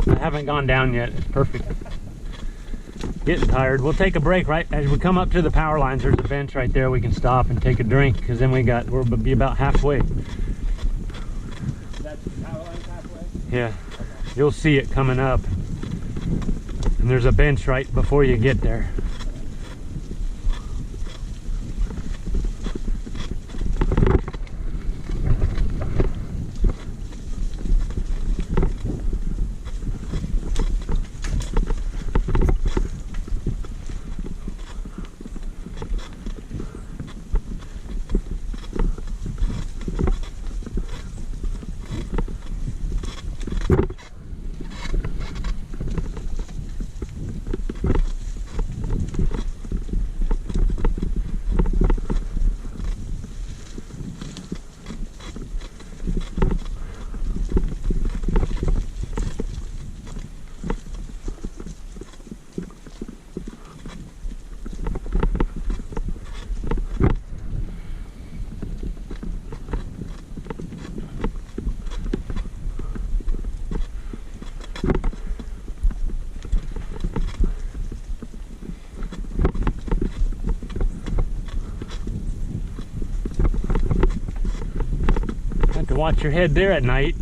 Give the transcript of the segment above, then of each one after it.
I haven't gone down yet. It's perfect. Getting tired. We'll take a break right as we come up to the power lines. There's a bench right there. We can stop and take a drink because then we'll be about halfway. That's the power lines halfway? Yeah. You'll see it coming up. And there's a bench right before you get there. To watch your head there at night.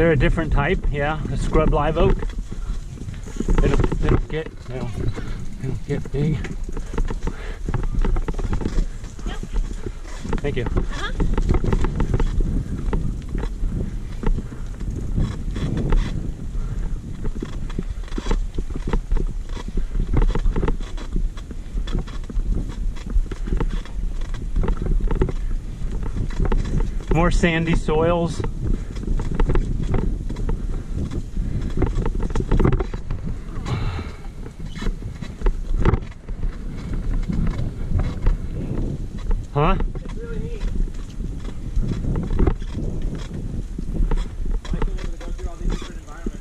They're a different type, yeah, a scrub live oak. They don't get big. Thank you. More sandy soils. Huh? It's really neat. I like being able to go through all these different environments.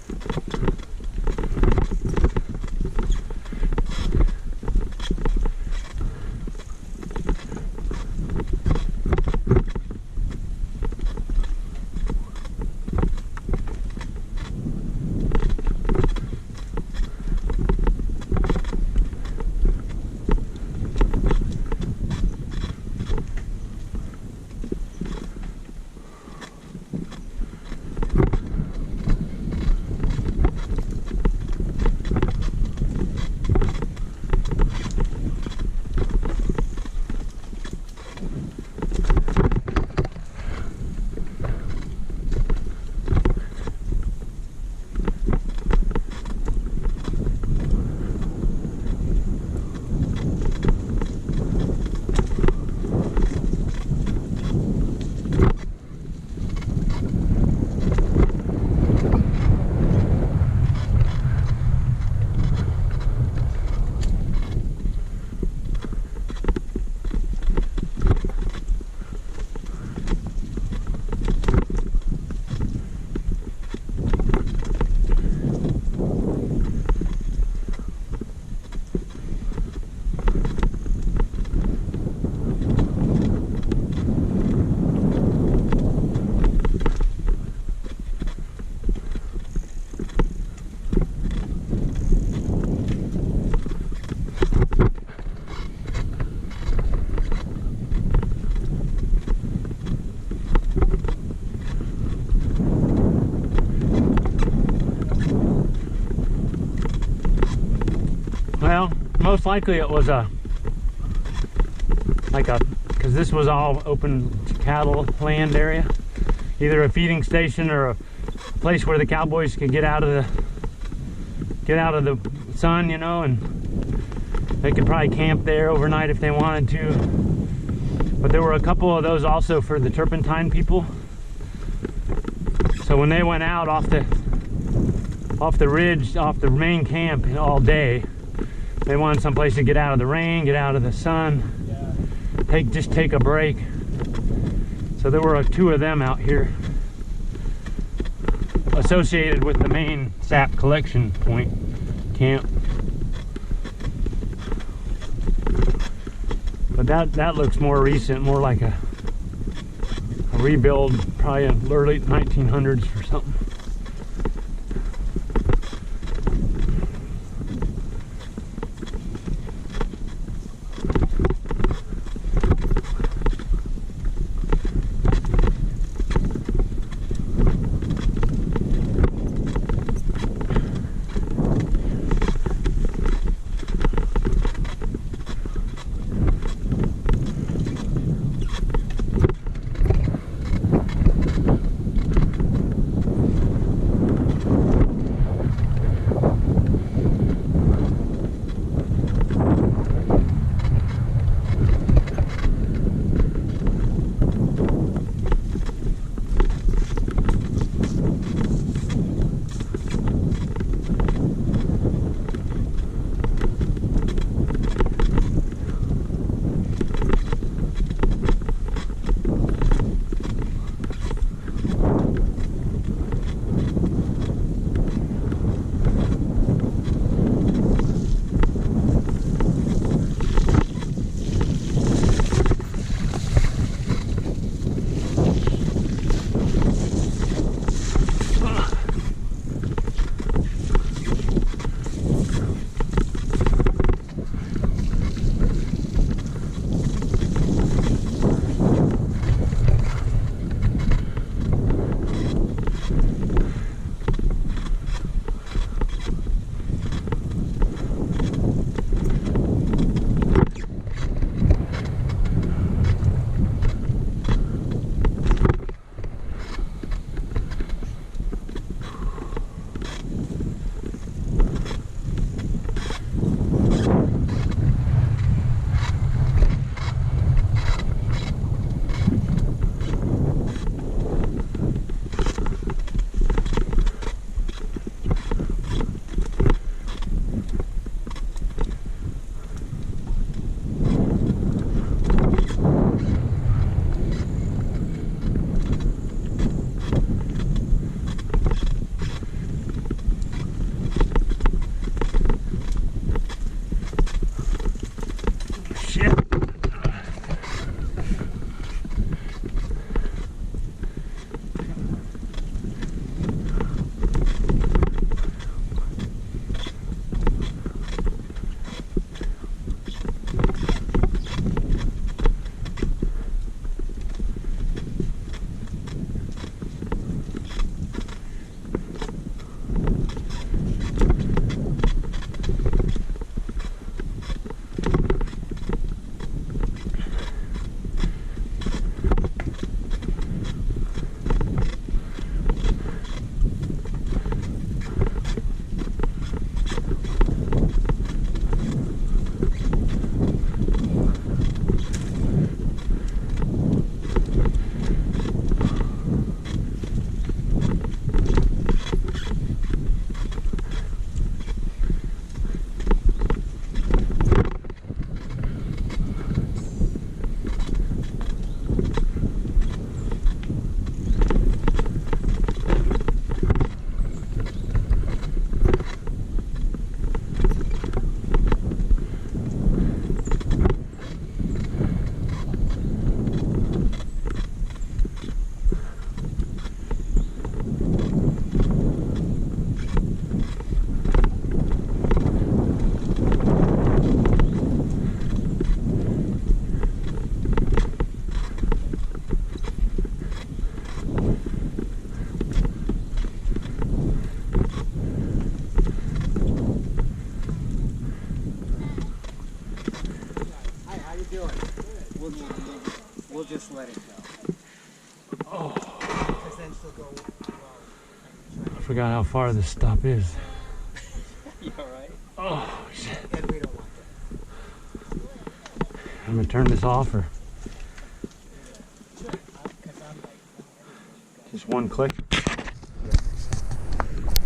Well, most likely it was because this was all open cattle land area, either a feeding station or a place where the cowboys could get out of the sun, you know, and they could probably camp there overnight if they wanted to. But there were a couple of those also for the turpentine people. So when they went out off the ridge, off the main camp all day, they wanted someplace to get out of the rain, get out of the sun, just take a break. So there were two of them out here associated with the main sap collection point camp. But that looks more recent, more like a rebuild, probably in early 1900s or something. We'll just let it go. Oh, Because then she'll go. I forgot how far this stop is. You alright? Oh, shit. And we don't want that. I'm gonna turn this off or just one click.